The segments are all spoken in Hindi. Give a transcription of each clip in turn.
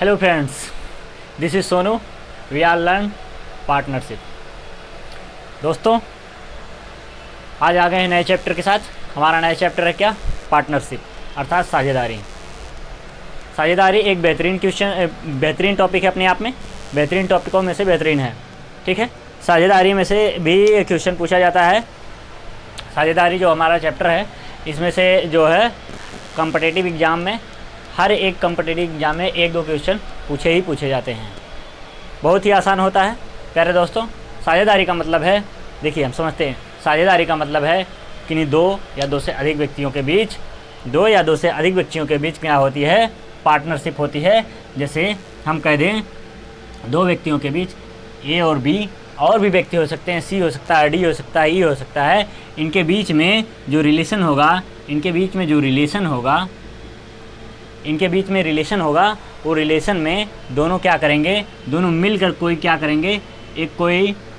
Hello friends, this is Sonu. We are learn partnership. दोस्तों, आज आ गए हैं नए चैप्टर के साथ। हमारा नया चैप्टर है क्या? पार्टनरशिप अर्थात साझेदारी। साझेदारी एक बेहतरीन टॉपिक है अपने आप में, बेहतरीन टॉपिकों में से बेहतरीन है। ठीक है, साझेदारी में से भी क्वेश्चन पूछा जाता है। साझेदारी जो हमारा चैप्टर है, इसमें से जो है कॉम्पिटिटिव एग्ज़ाम में, हर एक कॉम्पिटिटिव एग्ज़ाम में एक दो क्वेश्चन पूछे जाते हैं। बहुत ही आसान होता है प्यारे दोस्तों। साझेदारी का मतलब है, देखिए हम समझते हैं, साझेदारी का मतलब है कि दो या दो से अधिक व्यक्तियों के बीच क्या होती है? पार्टनरशिप होती है। जैसे हम कह दें दो व्यक्तियों के बीच ए और बी, और भी व्यक्ति हो सकते हैं, सी हो सकता है, डी हो सकता है, ई हो सकता है। इनके बीच में जो रिलेशन होगा, वो रिलेशन में दोनों क्या करेंगे? दोनों मिलकर कोई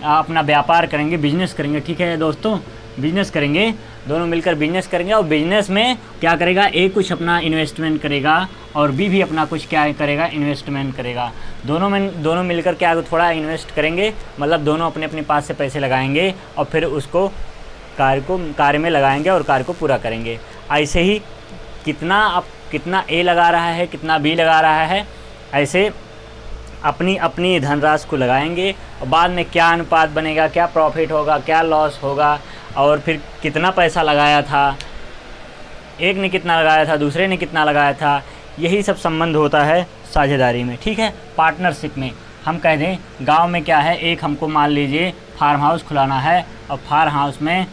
अपना व्यापार करेंगे, बिजनेस करेंगे। ठीक है दोस्तों, बिजनेस करेंगे, दोनों मिलकर बिजनेस करेंगे। और बिजनेस में क्या करेगा? ए कुछ अपना इन्वेस्टमेंट करेगा और बी भी अपना कुछ क्या करेगा? इन्वेस्टमेंट करेगा। दोनों मिलकर क्या थोड़ा इन्वेस्ट करेंगे, मतलब दोनों अपने अपने पास से पैसे लगाएंगे और फिर उसको कार्य में लगाएंगे और कार्य को पूरा करेंगे। ऐसे ही कितना ए लगा रहा है, कितना बी लगा रहा है, ऐसे अपनी धनराशि को लगाएंगे और बाद में क्या अनुपात बनेगा, क्या प्रॉफिट होगा, क्या लॉस होगा, और फिर कितना पैसा लगाया था, एक ने कितना लगाया था, दूसरे ने कितना लगाया था, यही सब संबंध होता है साझेदारी में। ठीक है, पार्टनरशिप में हम कह दें गांव में क्या है, एक हमको मान लीजिए फार्म हाउस खुलाना है और फार्म हाउस में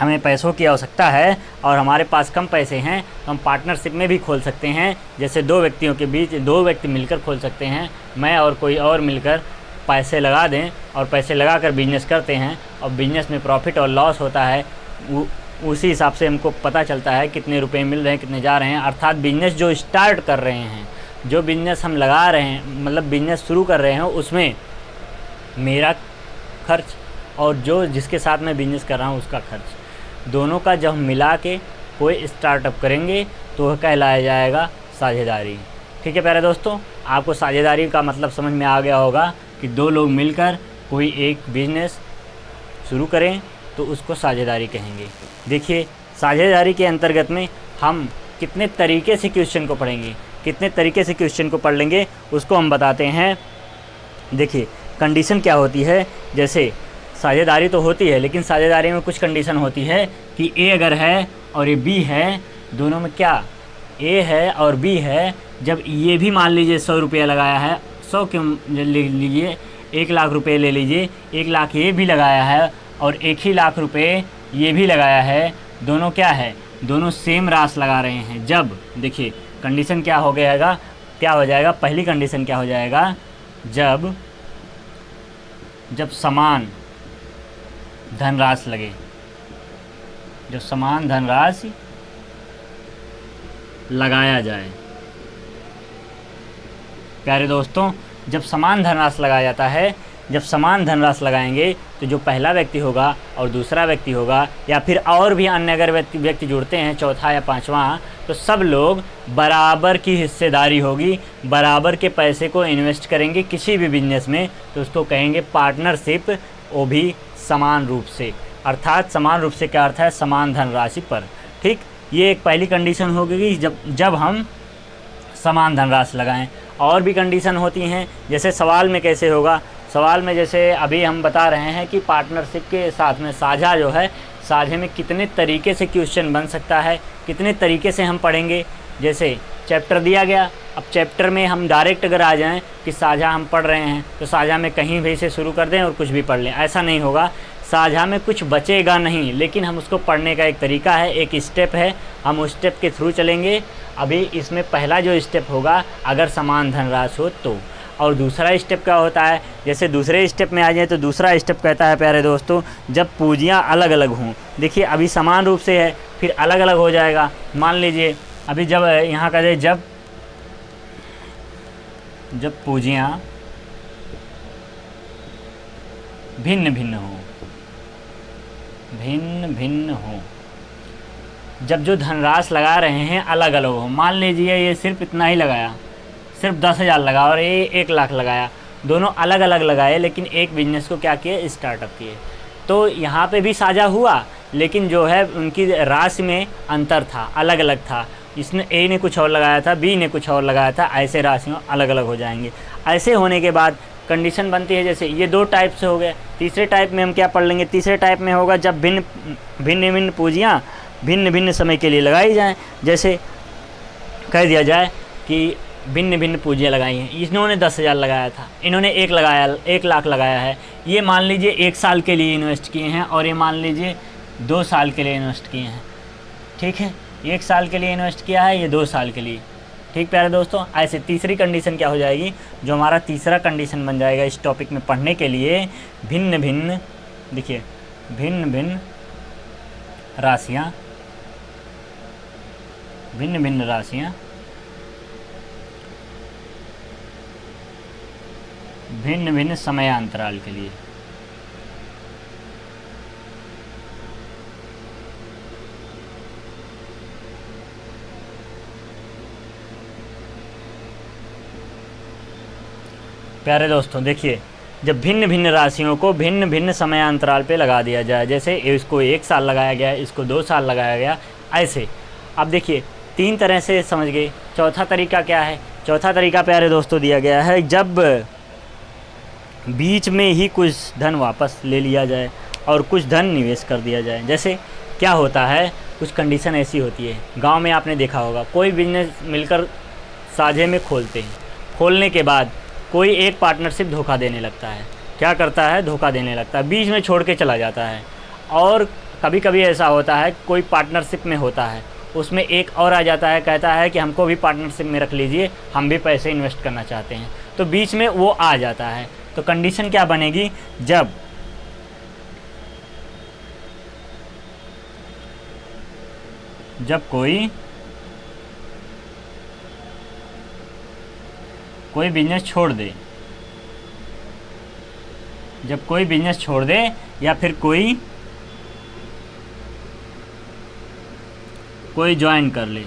हमें पैसों की आवश्यकता है और हमारे पास कम पैसे हैं, तो हम पार्टनरशिप में भी खोल सकते हैं। जैसे दो व्यक्तियों के बीच दो व्यक्ति मिलकर खोल सकते हैं, मैं और कोई और मिलकर पैसे लगा दें और पैसे लगाकर बिजनेस करते हैं और बिजनेस में प्रॉफिट और लॉस होता है। उसी हिसाब से हमको पता चलता है कितने रुपए मिल रहे हैं, कितने जा रहे हैं। अर्थात बिजनेस जो स्टार्ट कर रहे हैं, जो बिजनेस हम लगा रहे हैं, मतलब बिजनेस शुरू कर रहे हैं, उसमें मेरा खर्च और जो जिसके साथ मैं बिजनेस कर रहा हूँ उसका खर्च, दोनों का जब हम मिला के कोई स्टार्टअप करेंगे तो वह कहलाया जाएगा साझेदारी। ठीक है प्यारे दोस्तों, आपको साझेदारी का मतलब समझ में आ गया होगा कि दो लोग मिलकर कोई एक बिजनेस शुरू करें तो उसको साझेदारी कहेंगे। देखिए, साझेदारी के अंतर्गत में हम कितने तरीके से क्वेश्चन को पढ़ेंगे, कितने तरीके से क्वेश्चन को पढ़ लेंगे उसको हम बताते हैं। देखिए, कंडीशन क्या होती है? जैसे साझेदारी तो होती है, लेकिन साझेदारी में कुछ कंडीशन होती है कि ए अगर है और ये बी है, दोनों में क्या ए है और बी है, जब ये भी मान लीजिए 100 रुपया लगाया है, 100 क्यों ले लीजिए, 1 लाख रुपए ले लीजिए, 1 लाख ये भी लगाया है और 1 ही लाख रुपए ये भी लगाया है, दोनों क्या है? दोनों सेम राशि लगा रहे हैं। जब देखिए कंडीशन क्या हो जाएगा, पहली कंडीशन क्या हो जाएगा? जब समान धनराशि लगे, जब समान धनराशि लगाया जाए। प्यारे दोस्तों, जब समान धनराशि लगाया जाता है, जब समान धनराशि लगाएंगे तो जो पहला व्यक्ति होगा और दूसरा व्यक्ति होगा, या फिर और भी अन्य अगर व्यक्ति जुड़ते हैं, चौथा या पांचवा, तो सब लोग बराबर की हिस्सेदारी होगी, बराबर के पैसे को इन्वेस्ट करेंगे किसी भी बिजनेस में, तो उसको कहेंगे पार्टनरशिप, वो भी समान रूप से। अर्थात समान रूप से क्या अर्थ है? समान धनराशि पर। ठीक, ये एक पहली कंडीशन होगी जब हम समान धनराशि लगाएं। और भी कंडीशन होती हैं, जैसे सवाल में कैसे होगा? सवाल में जैसे अभी हम बता रहे हैं कि पार्टनरशिप के साथ में साझा जो है, साझे में कितने तरीके से क्वेश्चन बन सकता है, कितने तरीके से हम पढ़ेंगे। जैसे चैप्टर दिया गया, अब चैप्टर में हम डायरेक्ट अगर आ जाएं कि साझा हम पढ़ रहे हैं तो साझा में कहीं भी से शुरू कर दें और कुछ भी पढ़ लें, ऐसा नहीं होगा। साझा में कुछ बचेगा नहीं, लेकिन हम उसको पढ़ने का एक तरीका है, एक स्टेप है, हम उस स्टेप के थ्रू चलेंगे। अभी इसमें पहला जो स्टेप होगा, अगर समान धनराशि हो तो, और दूसरा स्टेप क्या होता है? जैसे दूसरे स्टेप में आ जाए तो दूसरा स्टेप कहता है प्यारे दोस्तों, जब पूंजियाँ अलग अलग हों। देखिए, अभी समान रूप से है, फिर अलग अलग हो जाएगा। मान लीजिए अभी जब यहाँ का जब पूंजियाँ भिन्न भिन्न हो, जब जो धनराशि लगा रहे हैं अलग अलग हो। मान लीजिए ये सिर्फ इतना ही लगाया, सिर्फ 10,000 लगा और ये 1 लाख लगाया, दोनों अलग अलग लगाए, लेकिन एक बिजनेस को क्या किए, स्टार्टअप किए। तो यहाँ पे भी साझा हुआ, लेकिन जो है उनकी राशि में अंतर था, अलग अलग था। इसने ए ने कुछ और लगाया था, बी ने कुछ और लगाया था, ऐसे राशियाँ अलग अलग हो जाएंगे। ऐसे होने के बाद कंडीशन बनती है, जैसे ये 2 टाइप से हो गए। तीसरे टाइप में हम क्या पढ़ लेंगे, तीसरे टाइप में होगा जब भिन्न भिन्न पूंजियाँ भिन्न भिन्न समय के लिए लगाई जाएँ। जैसे कह दिया जाए कि भिन्न भिन्न पूंजियाँ लगाई हैं, इन्होंने 10,000 लगाया था, इन्होंने 1 लाख लगाया है। ये मान लीजिए 1 साल के लिए इन्वेस्ट किए हैं और ये मान लीजिए 2 साल के लिए इन्वेस्ट किए हैं। ठीक है, 1 साल के लिए इन्वेस्ट किया है, ये 2 साल के लिए। ठीक प्यारे दोस्तों, ऐसे तीसरी कंडीशन क्या हो जाएगी, जो हमारा तीसरा कंडीशन बन जाएगा इस टॉपिक में पढ़ने के लिए, भिन्न भिन्न, देखिए भिन्न भिन्न राशियाँ, भिन्न भिन्न राशियाँ, भिन्न भिन्न समयांतराल के लिए। प्यारे दोस्तों देखिए, जब भिन्न भिन्न राशियों को भिन्न भिन्न समयांतराल पे लगा दिया जाए, जैसे इसको 1 साल लगाया गया, इसको 2 साल लगाया गया, ऐसे। अब देखिए 3 तरह से समझ गए। चौथा तरीका क्या है, चौथा तरीका प्यारे दोस्तों दिया गया है, जब बीच में ही कुछ धन वापस ले लिया जाए और कुछ धन निवेश कर दिया जाए। जैसे क्या होता है, कुछ कंडीशन ऐसी होती है, गांव में आपने देखा होगा, कोई बिजनेस मिलकर साझे में खोलते हैं, खोलने के बाद कोई एक पार्टनरशिप धोखा देने लगता है। क्या करता है, धोखा देने लगता है, बीच में छोड़ के चला जाता है। और कभी कभी ऐसा होता है, कोई पार्टनरशिप में होता है, उसमें एक और आ जाता है, कहता है कि हमको भी पार्टनरशिप में रख लीजिए, हम भी पैसे इन्वेस्ट करना चाहते हैं, तो बीच में वो आ जाता है। तो कंडीशन क्या बनेगी, जब कोई बिजनेस छोड़ दे, जब कोई बिजनेस छोड़ दे या फिर कोई ज्वाइन कर ले।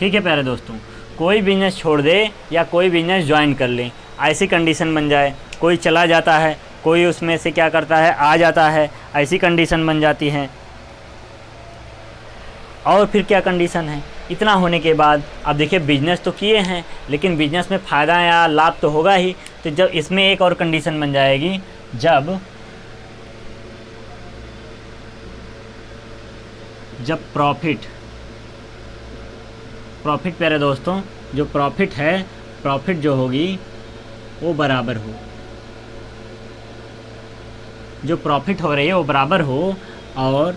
ठीक है प्यारे दोस्तों, कोई बिजनेस छोड़ दे या कोई बिजनेस ज्वाइन कर ले, ऐसी कंडीशन बन जाए। कोई चला जाता है, कोई उसमें से क्या करता है, आ जाता है, ऐसी कंडीशन बन जाती है। और फिर क्या कंडीशन है, इतना होने के बाद अब देखिए बिजनेस तो किए हैं, लेकिन बिजनेस में फ़ायदा या लाभ तो होगा ही। तो जब इसमें एक और कंडीशन बन जाएगी, जब प्रॉफिट प्यारे दोस्तों, जो प्रॉफिट है, प्रॉफिट जो होगी वो बराबर हो, जो प्रॉफिट हो रही है वो बराबर हो। और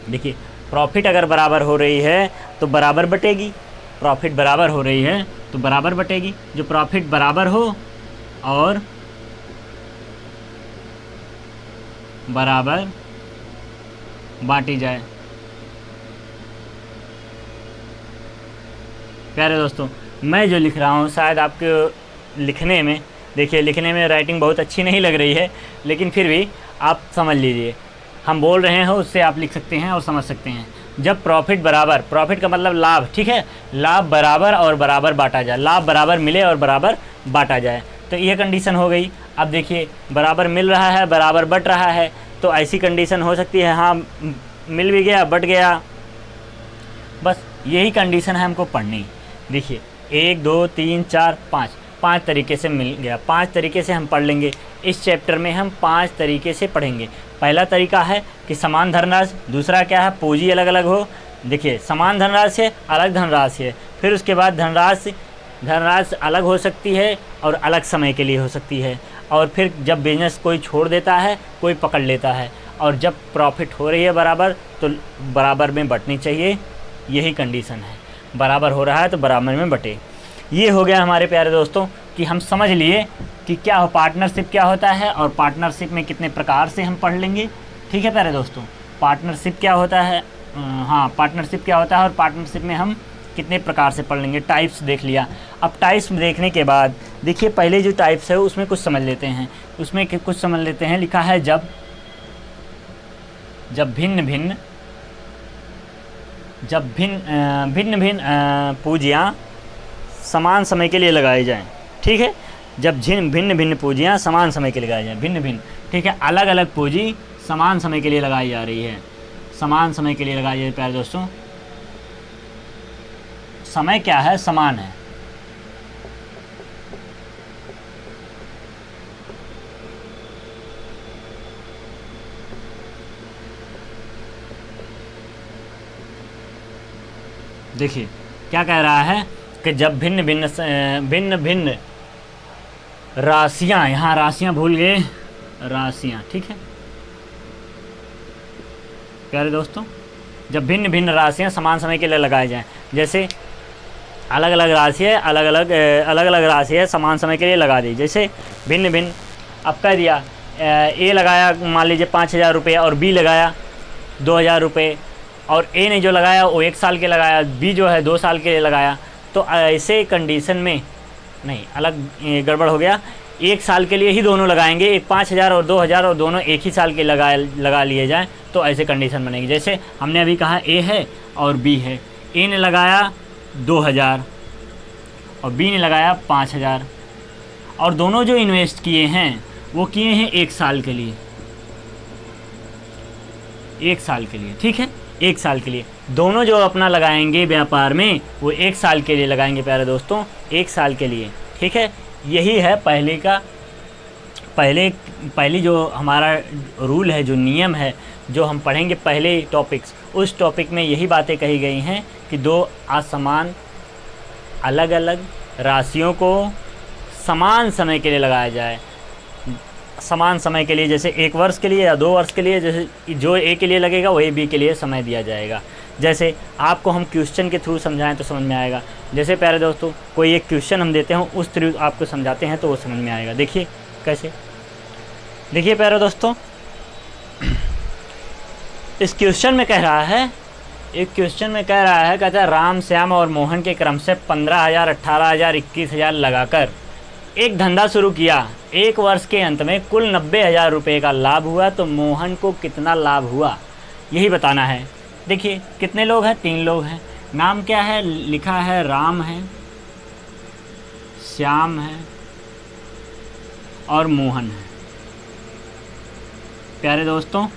देखिए प्रॉफिट अगर बराबर हो रही है तो बराबर बटेगी, प्रॉफिट बराबर हो रही है तो बराबर बटेगी। जो प्रॉफिट बराबर हो और बराबर बांटी जाए। प्यारे दोस्तों, मैं जो लिख रहा हूँ शायद आपके लिखने में, देखिए लिखने में राइटिंग बहुत अच्छी नहीं लग रही है, लेकिन फिर भी आप समझ लीजिए, हम बोल रहे हैं उससे आप लिख सकते हैं और समझ सकते हैं। जब प्रॉफिट बराबर, प्रॉफिट का मतलब लाभ, ठीक है, लाभ बराबर और बराबर बांटा जाए, लाभ बराबर मिले और बराबर बांटा जाए, तो ये कंडीशन हो गई। अब देखिए बराबर मिल रहा है, बराबर बट रहा है, तो ऐसी कंडीशन हो सकती है, हाँ मिल भी गया, बट गया, बस यही कंडीशन है हमको पढ़नी। देखिए 1 2 3 4 5 तरीके से मिल गया, 5 तरीके से हम पढ़ लेंगे इस चैप्टर में। हम 5 तरीके से पढ़ेंगे। पहला तरीका है कि समान धनराशि, दूसरा क्या है, पूंजी अलग अलग हो। देखिए समान धनराशि है, अलग धनराशि है, फिर उसके बाद धनराशि अलग हो सकती है और अलग समय के लिए हो सकती है। और फिर जब बिजनेस कोई छोड़ देता है, कोई पकड़ लेता है, और जब प्रॉफिट हो रही है बराबर, तो बराबर में बंटनी चाहिए, यही कंडीशन है। बराबर हो रहा है तो बराबर में बटे। ये हो गया हमारे प्यारे दोस्तों कि हम समझ लिए कि क्या हो, पार्टनरशिप क्या होता है और पार्टनरशिप में कितने प्रकार से हम पढ़ लेंगे। ठीक है प्यारे दोस्तों, पार्टनरशिप क्या होता है, हाँ पार्टनरशिप क्या होता है और पार्टनरशिप में हम कितने प्रकार से पढ़ लेंगे। टाइप्स देख लिया। अब टाइप्स देखने के बाद देखिए पहले जो टाइप्स है उसमें कुछ समझ लेते हैं, उसमें कुछ समझ लेते हैं। लिखा है जब भिन्न भिन्न जब भिन्न भिन्न पूंजियाँ समान समय के लिए लगाई जाएं, ठीक है, जब भिन्न भिन्न पूंजियाँ समान समय के लिए लगाई जाएं, भिन्न भिन्न, ठीक है, अलग अलग पूंजी समान समय के लिए लगाई जा रही है, समान समय के लिए लगाई जा रही है। प्यारे दोस्तों, समय क्या है? समान है। देखिए क्या कह रहा है कि जब भिन्न भिन्न राशियां, यहाँ राशियां भूल गए, राशियां, ठीक है प्यारे दोस्तों, जब भिन्न भिन्न राशियां समान समय के लिए लगाए जाएं, जैसे अलग अलग राशि है, अलग अलग राशि है, समान समय के लिए लगा दी, जैसे भिन्न भिन्न, अब कह दिया ए लगाया मान लीजिए 5,000 रुपये और बी लगाया 2,000 रुपये, और ए ने जो लगाया वो 1 साल के लगाया, बी जो है 2 साल के लिए लगाया, तो ऐसे कंडीशन में नहीं, अलग गड़बड़ हो गया, 1 साल के लिए ही दोनों लगाएंगे, एक 5,000 और 2,000 और दोनों एक ही साल के लगा लिए जाएं, तो ऐसे कंडीशन बनेगी। जैसे हमने अभी कहा ए है और बी है, ए ने लगाया 2,000 और बी ने लगाया 5,000, और दोनों जो इन्वेस्ट किए हैं वो किए हैं 1 साल के लिए, 1 साल के लिए, ठीक है, 1 साल के लिए। दोनों जो अपना लगाएंगे व्यापार में वो 1 साल के लिए लगाएंगे प्यारे दोस्तों, 1 साल के लिए, ठीक है। यही है पहली जो हमारा रूल है, जो नियम है, जो हम पढ़ेंगे पहले टॉपिक्स, उस टॉपिक में यही बातें कही गई हैं कि दो असमान अलग अलग राशियों को समान समय के लिए लगाया जाए, समान समय के लिए, जैसे 1 वर्ष के लिए या 2 वर्ष के लिए, जैसे जो ए के लिए लगेगा वही बी के लिए समय दिया जाएगा। जैसे आपको हम क्वेश्चन के थ्रू समझाएं तो समझ में आएगा। जैसे प्यारे दोस्तों कोई एक क्वेश्चन हम देते हैं, उस थ्रू आपको समझाते हैं तो वो समझ में आएगा। देखिए कैसे, देखिए प्यारे दोस्तों, इस क्वेश्चन में कह रहा है, एक क्वेश्चन में कह रहा है, कहता है राम, श्याम और मोहन के क्रम से 15,000, 18,000, 21,000 लगाकर एक धंधा शुरू किया। 1 वर्ष के अंत में कुल 90,000 रुपये का लाभ हुआ, तो मोहन को कितना लाभ हुआ यही बताना है। देखिए कितने लोग हैं? 3 लोग हैं। नाम क्या है? लिखा है राम है, श्याम है और मोहन है प्यारे दोस्तों,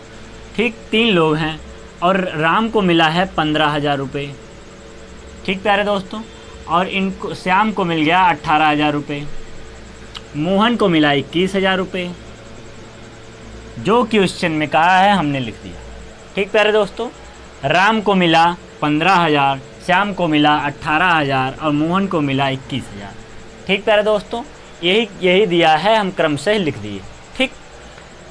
ठीक 3 लोग हैं, और राम को मिला है 15,000 रुपये, ठीक प्यारे दोस्तों, और इनको श्याम को मिल गया 18,000 रुपये, मोहन को मिला 21,000 रुपये। जो क्वेश्चन में कहा है हमने लिख दिया, ठीक प्यारे दोस्तों। राम को मिला 15,000, श्याम को मिला 18,000 और मोहन को मिला 21,000, ठीक प्यारे दोस्तों, यही दिया है, हम क्रमशः लिख दिए, ठीक।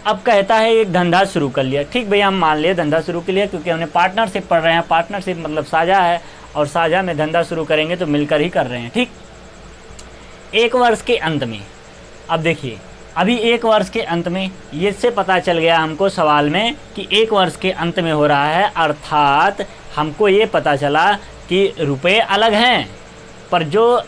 अब कहता है एक धंधा शुरू कर लिया, ठीक भैया, हम मान लिए धंधा शुरू कर लिया, क्योंकि हमने पार्टनरशिप पढ़ रहे हैं, पार्टनरशिप मतलब साझा है, और साझा में धंधा शुरू करेंगे तो मिलकर ही कर रहे हैं, ठीक। 1 वर्ष के अंत में, अब देखिए अभी 1 वर्ष के अंत में ये से पता चल गया हमको सवाल में कि 1 वर्ष के अंत में हो रहा है, अर्थात हमको ये पता चला कि रुपए अलग हैं पर जो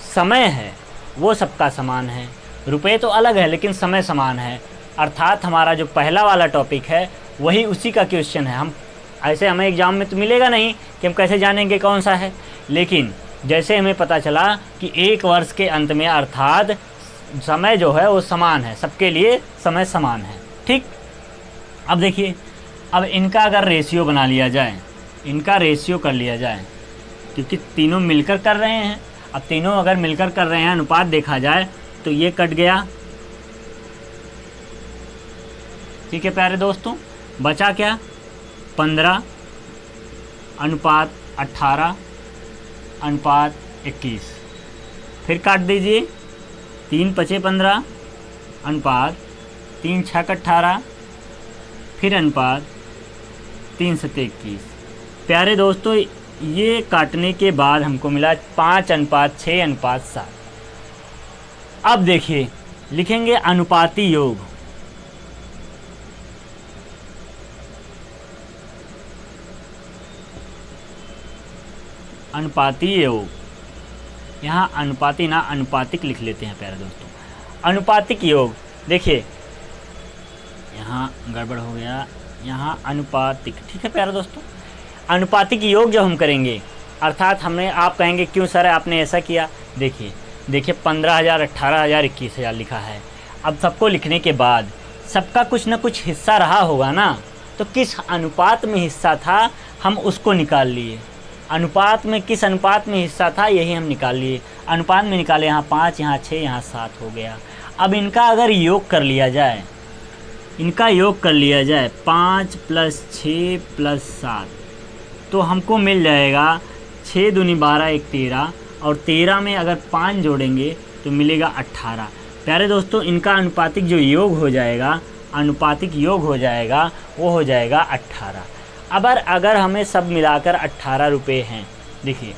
समय है वो सबका समान है। रुपए तो अलग है लेकिन समय समान है, अर्थात हमारा जो पहला वाला टॉपिक है वही उसी का क्वेश्चन है। हम ऐसे हमें एग्ज़ाम में तो मिलेगा नहीं कि हम कैसे जानेंगे कौन सा है, लेकिन जैसे हमें पता चला कि 1 वर्ष के अंत में अर्थात समय जो है वो समान है, सबके लिए समय समान है, ठीक। अब देखिए, अब इनका अगर रेशियो बना लिया जाए, इनका रेशियो कर लिया जाए, क्योंकि तीनों मिलकर कर रहे हैं। अब तीनों अगर मिलकर कर रहे हैं, अनुपात देखा जाए तो ये कट गया, ठीक है प्यारे दोस्तों। बचा क्या? 15 अनुपात 18 अनुपात 21, फिर काट दीजिए, 3 पचे 15 अनुपात 3 छक 18, फिर अनुपात 3 सते 21। प्यारे दोस्तों ये काटने के बाद हमको मिला 5 अनुपात 6 अनुपात 7। अब देखिए लिखेंगे अनुपाती योग, अनुपाती योग, यहाँ अनुपाती ना अनुपातिक लिख लेते हैं प्यारे दोस्तों। अनुपातिक योग, देखिए यहाँ गड़बड़ हो गया, यहाँ अनुपातिक, ठीक है प्यारे दोस्तों। अनुपातिक योग जब हम करेंगे, अर्थात हमने, आप कहेंगे क्यों सर आपने ऐसा किया, देखिए 15,000, 18,000, 21,000 लिखा है। अब सबको लिखने के बाद सबका कुछ ना कुछ हिस्सा रहा होगा ना, तो किस अनुपात में हिस्सा था हम उसको निकाल लिए। अनुपात में किस अनुपात में हिस्सा था यही हम निकाल लिए। अनुपात में निकाले, यहाँ 5, यहाँ 6, यहाँ 7 हो गया। अब इनका अगर योग कर लिया जाए, इनका योग कर लिया जाए 5 + 6 + 7, तो हमको मिल जाएगा 6 दूनी 12, 1 13, और 13 में अगर 5 जोड़ेंगे तो मिलेगा 18। प्यारे दोस्तों, इनका अनुपातिक जो योग हो जाएगा, अनुपातिक योग हो जाएगा, वो हो जाएगा 18। अब अगर हमें सब मिलाकर 18 रुपये हैं, देखिए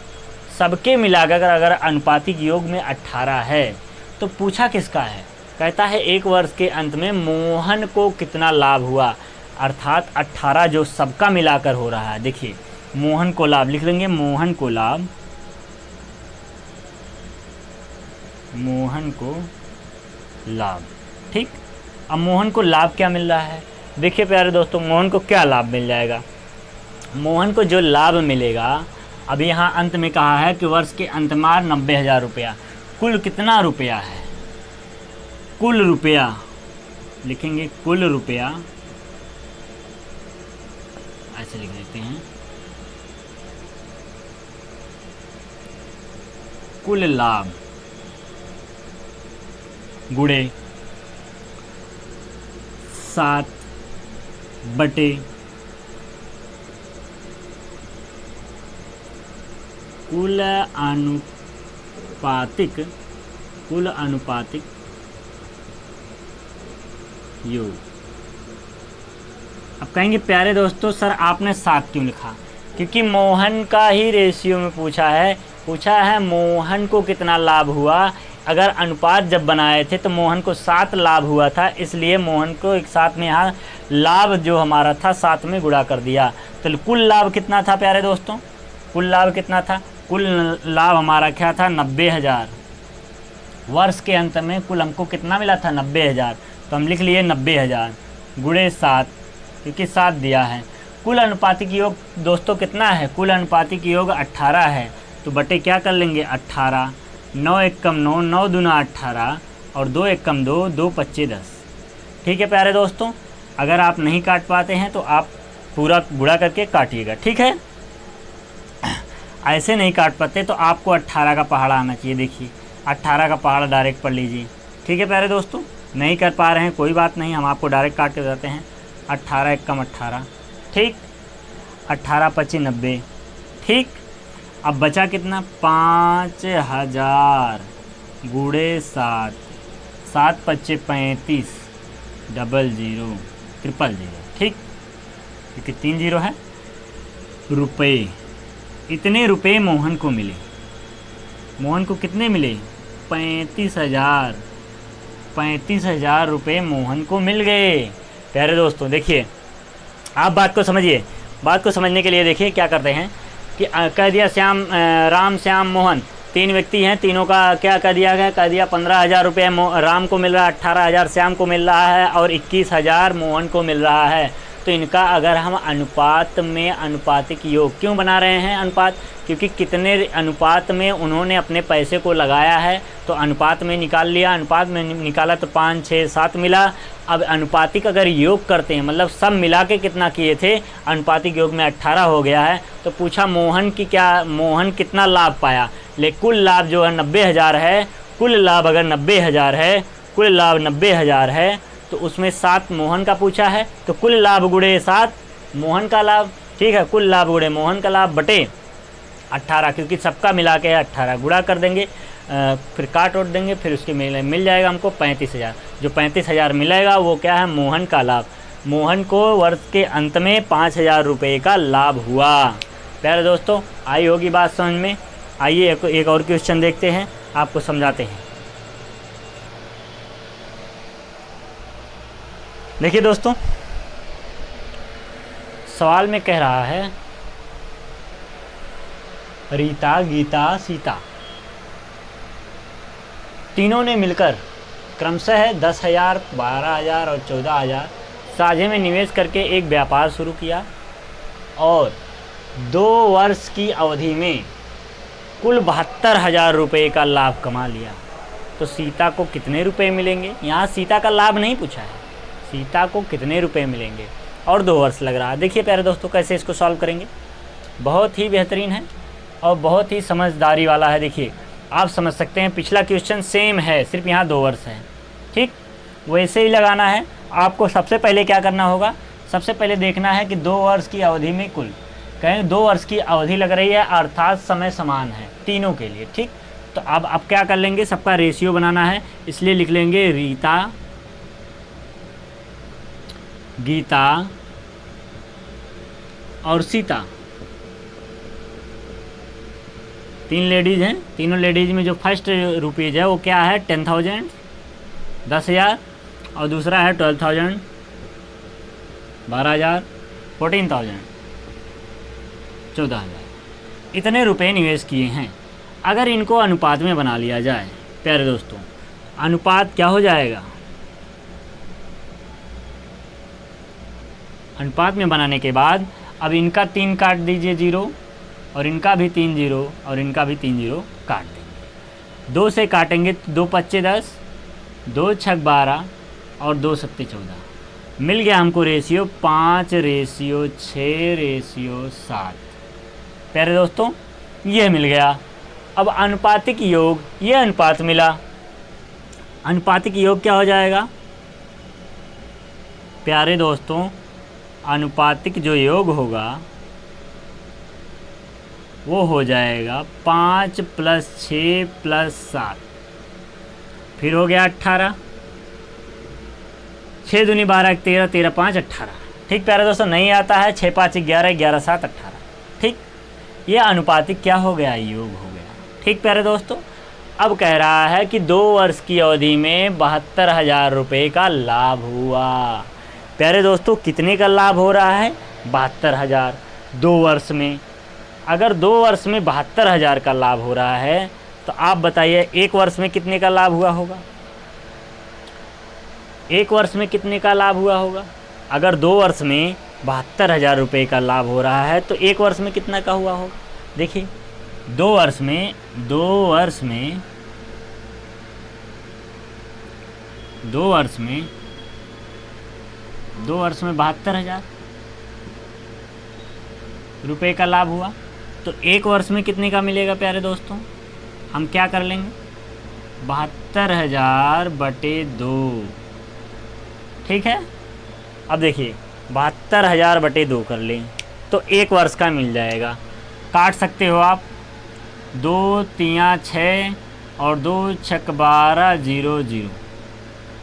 सबके मिलाकर अगर अनुपातिक योग में 18 है, तो पूछा किसका है, कहता है एक वर्ष के अंत में मोहन को कितना लाभ हुआ, अर्थात 18 जो सबका मिलाकर हो रहा है। देखिए मोहन को लाभ लिख लेंगे, मोहन को लाभ, मोहन को लाभ, ठीक। अब मोहन को लाभ क्या मिल रहा है, देखिए प्यारे दोस्तों, मोहन को क्या लाभ मिल जाएगा। मोहन को जो लाभ मिलेगा, अब यहाँ अंत में कहा है कि वर्ष के अंत में 90,000 रुपया, कुल कितना रुपया है, कुल रुपया लिखेंगे, कुल रुपया ऐसे लिख देते हैं, कुल लाभ गुणे 7/, कुल अनुपातिक योग। अब कहेंगे प्यारे दोस्तों सर आपने 7 क्यों लिखा, क्योंकि मोहन का ही रेशियो में पूछा है मोहन को कितना लाभ हुआ। अगर अनुपात जब बनाए थे तो मोहन को 7 लाभ हुआ था, इसलिए मोहन को एक साथ में यहाँ लाभ जो हमारा था 7 में गुणा कर दिया। तो कुल लाभ कितना था प्यारे दोस्तों, कुल लाभ कितना था, कुल लाभ हमारा क्या था 90,000। वर्ष के अंत में कुल हमको कितना मिला था 90,000, तो हम लिख लिए 90,000 गुणे 7, क्योंकि 7 दिया है। कुल अनुपातिक योग दोस्तों कितना है, कुल अनुपातिक योग 18 है, तो बटे क्या कर लेंगे 18, 9 एकम 9, 9 दूना 18, और 2 एकम 2, 2 पच्चे 10। ठीक है प्यारे दोस्तों, अगर आप नहीं काट पाते हैं तो आप पूरा गुणा करके काटिएगा, ठीक है। ऐसे नहीं काट पाते तो आपको 18 का पहाड़ा आना चाहिए। देखिए 18 का पहाड़ा डायरेक्ट पढ़ लीजिए, ठीक है प्यारे दोस्तों। नहीं कर पा रहे हैं कोई बात नहीं, हम आपको डायरेक्ट काट के बताते हैं। 18 एकम 18, ठीक, 18 पच्चीस 90, ठीक। अब बचा कितना 5,000 गुणे 7, 7 पच्चे 35, 00 000, ठीक, क्योंकि 3 0 है। रुपये, इतने रुपए मोहन को मिले। मोहन को कितने मिले 35,000, 35,000 रुपये मोहन को मिल गए। प्यारे दोस्तों देखिए, आप बात को समझिए। बात को समझने के लिए देखिए क्या करते हैं कि कह दिया श्याम, राम श्याम मोहन 3 व्यक्ति हैं, तीनों का क्या कह दिया गया, कह दिया 15,000 रुपये राम को मिल रहा है, 18,000 श्याम को मिल रहा है और 21,000 मोहन को मिल रहा है। तो इनका अगर हम अनुपात में अनुपातिक योग क्यों बना रहे हैं अनुपात, क्योंकि कितने अनुपात में उन्होंने अपने पैसे को लगाया है, तो अनुपात में निकाल लिया। अनुपात में निकाला तो 5, 6, 7 मिला। अब अनुपातिक अगर योग करते हैं, मतलब सब मिला के कितना किए थे, अनुपातिक योग में 18 हो गया है। तो पूछा मोहन की क्या, मोहन कितना लाभ पाया, ले कुल लाभ जो है 90,000 है। कुल लाभ अगर 90,000 है, कुल लाभ 90,000 है, तो उसमें 7 मोहन का पूछा है, तो कुल लाभ गुणे 7 मोहन का लाभ, ठीक है। कुल लाभ गुणे मोहन का लाभ बटे 18, क्योंकि सबका मिला के 18 गुणा कर देंगे, फिर काट ओट देंगे, फिर उसके मिल जाएगा हमको 35,000। जो 35,000 मिलेगा वो क्या है, मोहन का लाभ। मोहन को वर्ष के अंत में 5,000 रुपये का लाभ हुआ। प्यारे दोस्तों आई होगी बात समझ में। आइए एक और क्वेश्चन देखते हैं, आपको समझाते हैं। देखिए दोस्तों, सवाल में कह रहा है रीता, गीता, सीता तीनों ने मिलकर क्रमशः 10,000, 12,000 और 14,000 साझे में निवेश करके एक व्यापार शुरू किया और 2 वर्ष की अवधि में कुल 72,000 रुपये का लाभ कमा लिया, तो सीता को कितने रुपए मिलेंगे? यहाँ सीता का लाभ नहीं पूछा है, सीता को कितने रुपए मिलेंगे और 2 वर्ष लग रहा है। देखिए प्यारे दोस्तों कैसे इसको सॉल्व करेंगे, बहुत ही बेहतरीन है और बहुत ही समझदारी वाला है। देखिए आप समझ सकते हैं, पिछला क्वेश्चन सेम है, सिर्फ यहाँ 2 वर्ष है, ठीक वैसे ही लगाना है आपको। सबसे पहले क्या करना होगा, सबसे पहले देखना है कि 2 वर्ष की अवधि में कुल, कहें 2 वर्ष की अवधि लग रही है अर्थात समय समान है तीनों के लिए, ठीक। तो अब क्या कर लेंगे, सबका रेशियो बनाना है, इसलिए लिख लेंगे रीता, गीता और सीता, 3 लेडीज़ हैं। तीनों लेडीज़ में जो फर्स्ट रुपीज़ है वो क्या है 10,000 10,000 और दूसरा है 12,000 12,000 14,000 14,000। इतने रुपए निवेश किए हैं। अगर इनको अनुपात में बना लिया जाए प्यारे दोस्तों, अनुपात क्या हो जाएगा, अनुपात में बनाने के बाद अब इनका 3 काट दीजिए 0 और इनका भी 3 0 और इनका भी 3 0 काट देंगे। 2 से काटेंगे तो 2 5 10, 2 6 12 और 2 7 14। मिल गया हमको रेशियो 5:6:7। प्यारे दोस्तों ये मिल गया। अब अनुपातिक योग, ये अनुपात मिला, अनुपातिक योग क्या हो जाएगा प्यारे दोस्तों, अनुपातिक जो योग होगा वो हो जाएगा 5 + 6 + 7, फिर हो गया 18, 6 दूनी 12 13 13 5 18। ठीक प्यारे दोस्तों, नहीं आता है 6 5 11 11 7 18। ठीक, ये अनुपातिक क्या हो गया, योग हो गया। ठीक प्यारे दोस्तों, अब कह रहा है कि 2 वर्ष की अवधि में 72,000 रुपये का लाभ हुआ। प्यारे दोस्तों कितने का लाभ हो रहा है, 72,000 2 वर्ष में। अगर 2 वर्ष में 72,000 का लाभ हो रहा है तो आप बताइए 1 वर्ष में कितने का लाभ हुआ होगा, 1 वर्ष में कितने का लाभ हुआ होगा। अगर 2 वर्ष में 72,000 रुपये का लाभ हो रहा है तो 1 वर्ष में कितना का हुआ होगा। देखिए 2 वर्ष में 72,000 रुपये का लाभ हुआ, तो 1 वर्ष में कितने का मिलेगा प्यारे दोस्तों। हम क्या कर लेंगे, 72,000 बटे 2। ठीक है, अब देखिए 72,000 बटे 2 कर लें तो 1 वर्ष का मिल जाएगा। काट सकते हो आप, 2 3 6 और 2 6 12 0 0।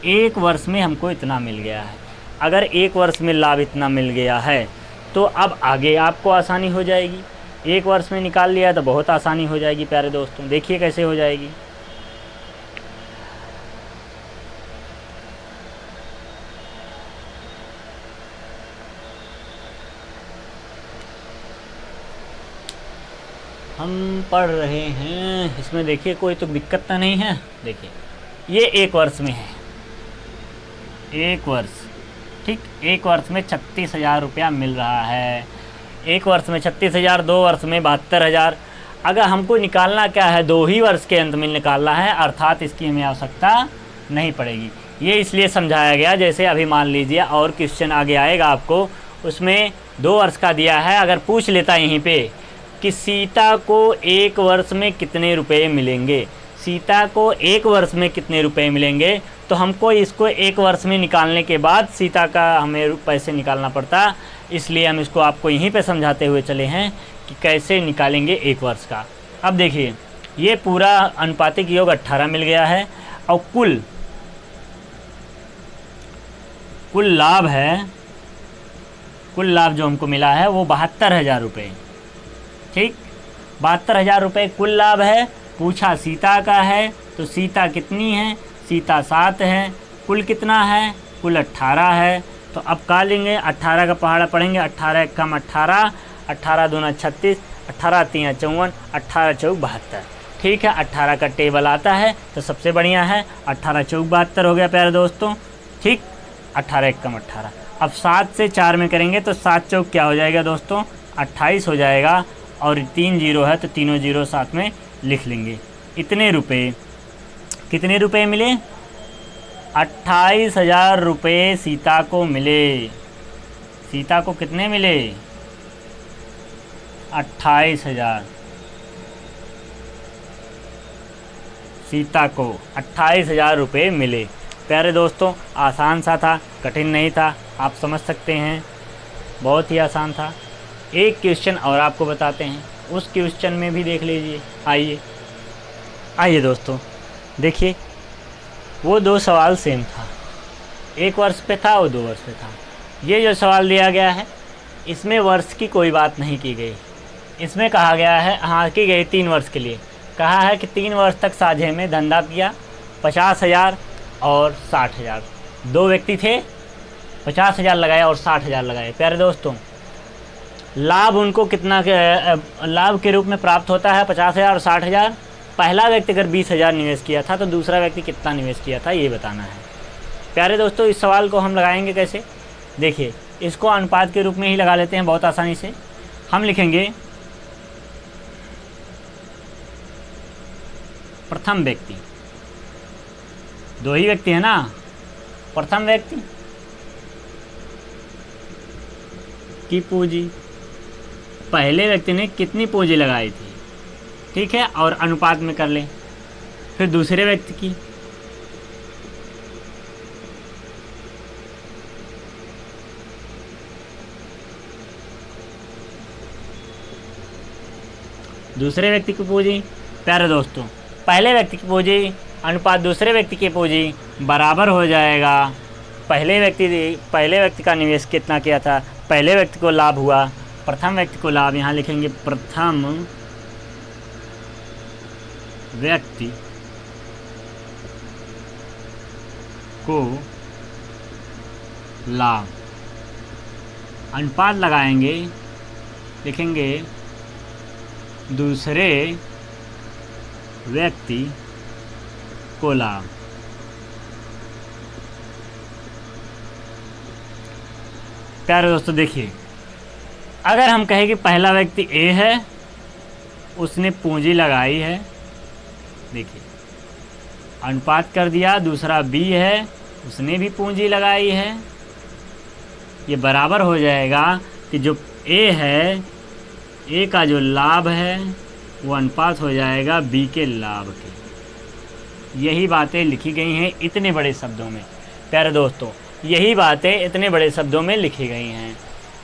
1 वर्ष में हमको इतना मिल गया है। अगर 1 वर्ष में लाभ इतना मिल गया है तो अब आगे आपको आसानी हो जाएगी। 1 वर्ष में निकाल लिया तो बहुत आसानी हो जाएगी प्यारे दोस्तों। देखिए कैसे हो जाएगी। हम पढ़ रहे हैं, इसमें देखिए कोई तो दिक्कत तो नहीं है। देखिए ये 1 वर्ष में है, 1 वर्ष। ठीक, 1 वर्ष में 36,000 रुपया मिल रहा है। 1 वर्ष में 36,000, 2 वर्ष में 72,000। अगर हमको निकालना क्या है, 2 ही वर्ष के अंत में निकालना है, अर्थात इसकी हमें आवश्यकता नहीं पड़ेगी। ये इसलिए समझाया गया, जैसे अभी मान लीजिए और क्वेश्चन आगे आएगा आपको, उसमें 2 वर्ष का दिया है। अगर पूछ लेता यहीं पे कि सीता को 1 वर्ष में कितने रुपए मिलेंगे, सीता को 1 वर्ष में कितने रुपए मिलेंगे, तो हमको इसको 1 वर्ष में निकालने के बाद सीता का हमें पैसे निकालना पड़ता। इसलिए हम इसको आपको यहीं पे समझाते हुए चले हैं कि कैसे निकालेंगे 1 वर्ष का। अब देखिए ये पूरा अनुपातिक योग 18 मिल गया है और कुल लाभ है, कुल लाभ जो हमको मिला है वो 72,000 रुपये। ठीक, 72,000 रुपये कुल लाभ है। पूछा सीता का है तो सीता कितनी है, सीता 7 है। कुल कितना है, कुल 18 है। तो अब का लेंगे, 18 का पहाड़ा पढ़ेंगे। 18 1 कम 18, 18 दूना 36, 18 3 54, 18 4 72। ठीक है, 18 का टेबल आता है तो सबसे बढ़िया है। 18 4 72 हो गया प्यारे दोस्तों। ठीक, 18 1 कम 18। अब 7 से 4 में करेंगे तो 7 4 क्या हो जाएगा दोस्तों, 28 हो जाएगा, और 3 जीरो है तो तीनों जीरो साथ में लिख लेंगे। इतने रुपए, कितने रुपए मिले? 28,000 रुपये सीता को मिले। सीता को कितने मिले? 28,000। सीता को 28,000 रुपये मिले। प्यारे दोस्तों, आसान सा था, कठिन नहीं था, आप समझ सकते हैं, बहुत ही आसान था। एक क्वेश्चन और आपको बताते हैं, उस क्वेश्चन में भी देख लीजिए। आइए दोस्तों, देखिए वो 2 सवाल सेम था, 1 वर्ष पे था और 2 वर्ष पे था। ये जो सवाल दिया गया है इसमें वर्ष की कोई बात नहीं की गई। इसमें कहा गया है, हाँ की गई 3 वर्ष के लिए, कहा है कि 3 वर्ष तक साझे में धंधा किया, 50,000 और 60,000। 2 व्यक्ति थे, 50,000 लगाए और 60,000 लगाए। प्यारे दोस्तों, लाभ उनको कितना लाभ के रूप में प्राप्त होता है? 50,000 और 60,000। पहला व्यक्ति अगर 20,000 निवेश किया था तो दूसरा व्यक्ति कितना निवेश किया था, ये बताना है। प्यारे दोस्तों, इस सवाल को हम लगाएंगे कैसे? देखिए, इसको अनुपात के रूप में ही लगा लेते हैं बहुत आसानी से। हम लिखेंगे प्रथम व्यक्ति, 2 ही व्यक्ति है ना, प्रथम व्यक्ति की पूंजी, पहले व्यक्ति ने कितनी पूंजी लगाई थी, ठीक है, और अनुपात में कर लें। फिर दूसरे व्यक्ति की, दूसरे व्यक्ति की पूंजी। प्यारे दोस्तों, पहले व्यक्ति की पूंजी अनुपात दूसरे व्यक्ति की पूंजी बराबर हो जाएगा पहले व्यक्ति का निवेश कितना किया था, पहले व्यक्ति को लाभ हुआ, प्रथम व्यक्ति को लाभ। यहाँ लिखेंगे प्रथम व्यक्ति को लाभ, अनुपात लगाएंगे, लिखेंगे दूसरे व्यक्ति को लाभ। प्यारे दोस्तों, देखिए, अगर हम कहें कि पहला व्यक्ति ए है, उसने पूंजी लगाई है, देखिए अनुपात कर दिया, दूसरा बी है, उसने भी पूंजी लगाई है, ये बराबर हो जाएगा कि जो ए है, ए का जो लाभ है वो अनुपात हो जाएगा बी के लाभ के। यही बातें लिखी गई हैं इतने बड़े शब्दों में। प्यारे दोस्तों, यही बातें इतने बड़े शब्दों में लिखी गई हैं।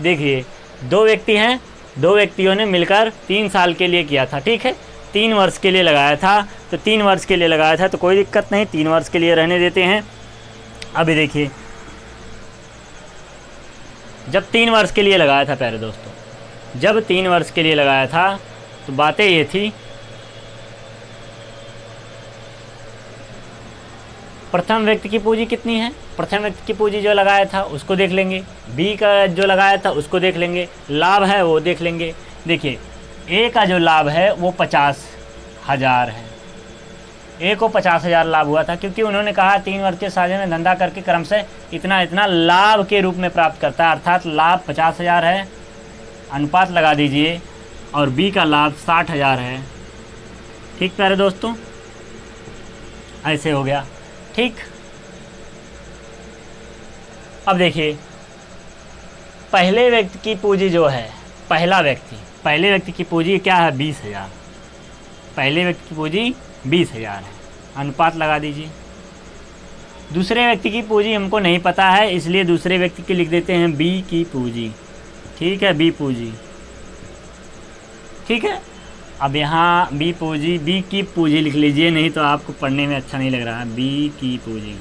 देखिए, 2 व्यक्ति हैं, 2 व्यक्तियों ने मिलकर 3 साल के लिए किया था, ठीक है, 3 वर्ष के लिए लगाया था, तो 3 वर्ष के लिए लगाया था तो कोई दिक्कत नहीं, 3 वर्ष के लिए रहने देते हैं। अभी देखिए, जब 3 वर्ष के लिए लगाया था, प्यारे दोस्तों, जब 3 वर्ष के लिए लगाया था तो बातें ये थी, प्रथम व्यक्ति की पूंजी कितनी है, प्रथम व्यक्ति की पूंजी जो लगाया था उसको देख लेंगे, बी का जो लगाया था उसको देख लेंगे, लाभ है वो देख लेंगे। देखिए, ए का जो लाभ है वो 50,000 है, ए को 50,000 लाभ हुआ था, क्योंकि उन्होंने कहा 3 वर्ष के साझे में धंधा करके क्रम से इतना इतना लाभ के रूप में प्राप्त करता है, अर्थात लाभ 50,000 है, अनुपात लगा दीजिए, और बी का लाभ 60,000 है। ठीक प्यारे दोस्तों, ऐसे हो गया, ठीक। अब देखिए, पहले व्यक्ति की पूंजी जो है, पहले व्यक्ति की पूंजी क्या है? 20,000। पहले व्यक्ति की पूंजी 20,000 है, अनुपात लगा दीजिए। दूसरे व्यक्ति की पूंजी हमको नहीं पता है, इसलिए दूसरे व्यक्ति की लिख देते हैं बी की पूंजी, ठीक है, बी पूंजी, ठीक है। अब यहाँ बी की पूंजी लिख लीजिए, नहीं तो आपको पढ़ने में अच्छा नहीं लग रहा है। बी की पूंजी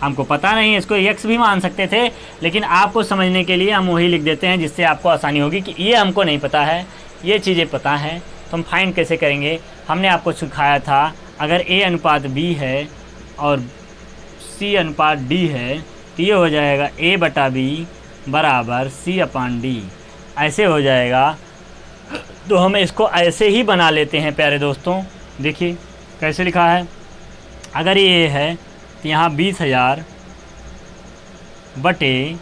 हमको पता नहीं, इसको एक्स भी मान सकते थे, लेकिन आपको समझने के लिए हम वही लिख देते हैं जिससे आपको आसानी होगी कि ये हमको नहीं पता है, ये चीज़ें पता है, तो हम फाइंड कैसे करेंगे। हमने आपको सिखाया था, अगर ए अनुपात बी है और सी अनुपात डी है तो ये हो जाएगा ए बटा बी बराबर सी अपान डी, ऐसे हो जाएगा। तो हम इसको ऐसे ही बना लेते हैं प्यारे दोस्तों। देखिए कैसे लिखा है, अगर ये है तो यहाँ 20,000 बटे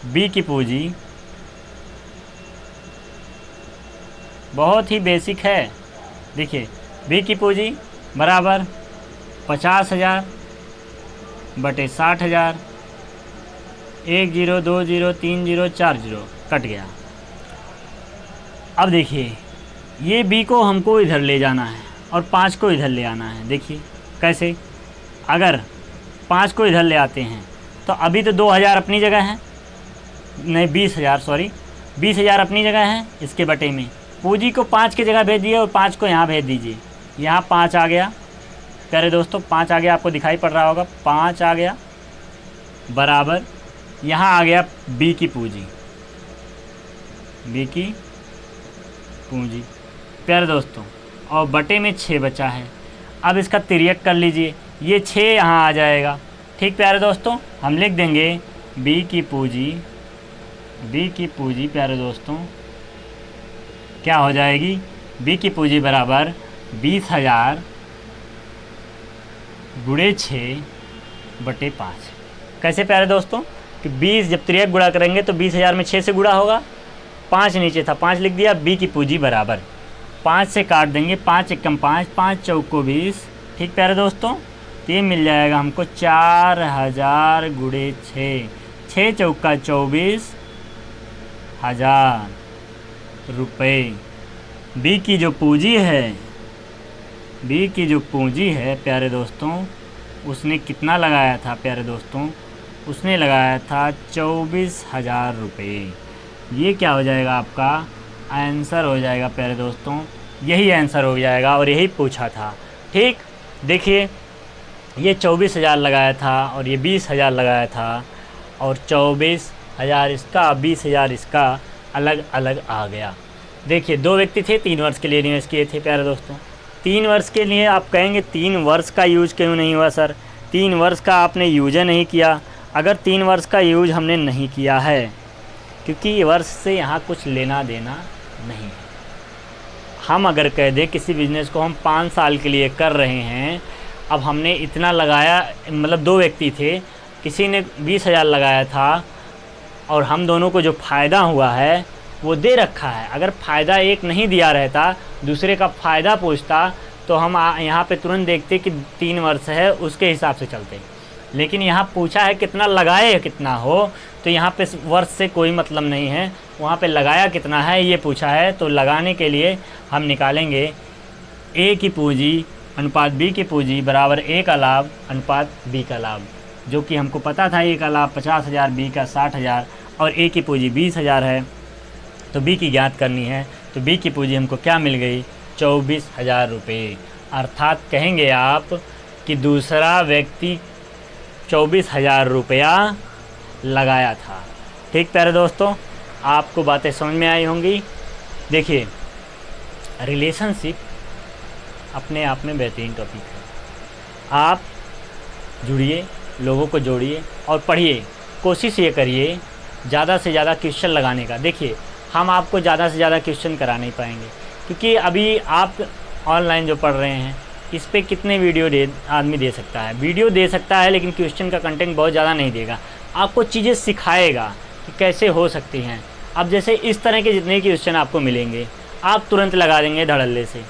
बी की पूंजी बहुत ही बेसिक है। देखिए बी की पूंजी बराबर 50,000 बटे 60,000, 1 0 2 0 3 0 4 0 कट गया। अब देखिए ये बी को हमको इधर ले जाना है और 5 को इधर ले आना है। देखिए कैसे, अगर 5 को इधर ले आते हैं तो अभी तो 2,000 अपनी जगह है, नहीं 20,000 सॉरी 20,000 अपनी जगह है। इसके बटे में पूंजी को 5 की जगह भेज दिए और 5 को यहाँ भेज दीजिए। यहाँ 5 आ गया प्यारे दोस्तों, 5 आ गया, आपको दिखाई पड़ रहा होगा 5 आ गया बराबर यहाँ आ गया बी की पूंजी, बी की पूंजी प्यारे दोस्तों, और बटे में 6 बचा है। अब इसका तिर्यक कर लीजिए, ये 6 यहाँ आ जाएगा। ठीक प्यारे दोस्तों, हम लिख देंगे बी की पूंजी, बी की पूंजी प्यारे दोस्तों क्या हो जाएगी, बी की पूंजी बराबर 20,000 गुणे 6 बटे 5। कैसे प्यारे दोस्तों कि 20 जब तिर्यक गुणा करेंगे तो 20,000 में 6 से गुणा होगा, 5 नीचे था 5 लिख दिया। बी की पूंजी बराबर 5 से काट देंगे, 5 एकम 5, 5 चौको 20। ठीक प्यारे दोस्तों, तो ये मिल जाएगा हमको 4,000 गुणे 6, 6 चौका 24,000 रुपये। बी की जो पूंजी है, बी की जो पूंजी है प्यारे दोस्तों, उसने कितना लगाया था प्यारे दोस्तों, उसने लगाया था 24,000 रुपये। ये क्या हो जाएगा, आपका आंसर हो जाएगा प्यारे दोस्तों, यही आंसर हो जाएगा और यही पूछा था। ठीक, देखिए ये 24,000 लगाया था और ये 20,000 लगाया था और 24,000 इसका 20,000 इसका अलग अलग आ गया। देखिए 2 व्यक्ति थे, 3 वर्ष के लिए निवेश किए थे प्यारे दोस्तों। 3 वर्ष के लिए आप कहेंगे 3 वर्ष का यूज क्यों नहीं हुआ सर, 3 वर्ष का आपने यूज नहीं किया। अगर 3 वर्ष का यूज हमने नहीं किया है क्योंकि वर्ष से यहाँ कुछ लेना देना नहीं है। हम अगर कह दें किसी बिज़नेस को हम 5 साल के लिए कर रहे हैं, अब हमने इतना लगाया, मतलब 2 व्यक्ति थे, किसी ने 20,000 लगाया था और हम दोनों को जो फ़ायदा हुआ है वो दे रखा है। अगर फ़ायदा एक नहीं दिया रहता, दूसरे का फ़ायदा पूछता, तो हम यहाँ पे तुरंत देखते कि 3 वर्ष है, उसके हिसाब से चलते। लेकिन यहाँ पूछा है कितना लगाए कितना हो, तो यहाँ पे वर्ष से कोई मतलब नहीं है, वहाँ पे लगाया कितना है ये पूछा है। तो लगाने के लिए हम निकालेंगे ए की पूंजी अनुपात बी की पूंजी बराबर ए का लाभ अनुपात बी का लाभ, जो कि हमको पता था ए का लाभ 50,000, बी का 60,000 और ए की पूंजी 20,000 है, तो बी की ज्ञात करनी है। तो बी की पूंजी हमको क्या मिल गई, 24,000 रुपये। अर्थात कहेंगे आप कि दूसरा व्यक्ति 24,000 रुपया लगाया था। ठीक प्यारे दोस्तों, आपको बातें समझ में आई होंगी। देखिए रिलेशनशिप अपने आप में बेहतरीन टॉपिक है। आप जुड़िए, लोगों को जोड़िए और पढ़िए। कोशिश ये करिए ज़्यादा से ज़्यादा क्वेश्चन लगाने का। देखिए हम आपको ज़्यादा से ज़्यादा क्वेश्चन करा नहीं पाएंगे क्योंकि अभी आप ऑनलाइन जो पढ़ रहे हैं इस पे कितने वीडियो आदमी दे सकता है, वीडियो दे सकता है, लेकिन क्वेश्चन का कंटेंट बहुत ज़्यादा नहीं देगा। आपको चीज़ें सिखाएगा कि कैसे हो सकती हैं। अब जैसे इस तरह के जितने क्वेश्चन आपको मिलेंगे आप तुरंत लगा देंगे धड़ल्ले से,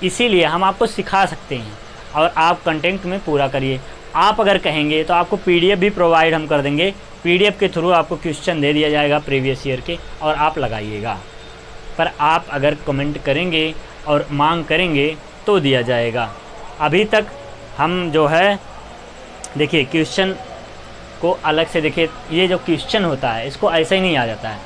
इसीलिए हम आपको सिखा सकते हैं और आप कंटेंट में पूरा करिए। आप अगर कहेंगे तो आपको PDF भी प्रोवाइड हम कर देंगे, PDF के थ्रू आपको क्वेश्चन दे दिया जाएगा प्रीवियस ईयर के और आप लगाइएगा। पर आप अगर कमेंट करेंगे और मांग करेंगे तो दिया जाएगा। अभी तक हम जो है देखिए क्वेश्चन को अलग से, देखिए ये जो क्वेश्चन होता है इसको ऐसे ही नहीं आ जाता है,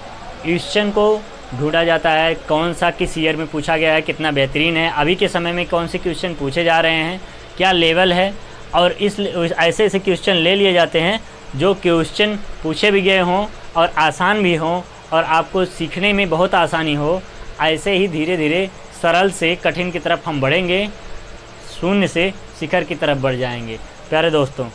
क्वेश्चन को ढूंढा जाता है कौन सा किस ईयर में पूछा गया है, कितना बेहतरीन है, अभी के समय में कौन से क्वेश्चन पूछे जा रहे हैं, क्या लेवल है, और इस ऐसे ऐसे क्वेश्चन ले लिए जाते हैं जो क्वेश्चन पूछे भी गए हों और आसान भी हों और आपको सीखने में बहुत आसानी हो। ऐसे ही धीरे धीरे सरल से कठिन की तरफ हम बढ़ेंगे, शून्य से शिखर की तरफ बढ़ जाएंगे। प्यारे दोस्तों,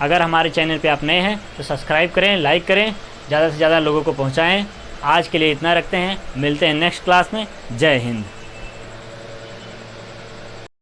अगर हमारे चैनल पे आप नए हैं तो सब्सक्राइब करें, लाइक करें, ज़्यादा से ज़्यादा लोगों को पहुंचाएं। आज के लिए इतना रखते हैं, मिलते हैं नेक्स्ट क्लास में। जय हिंद।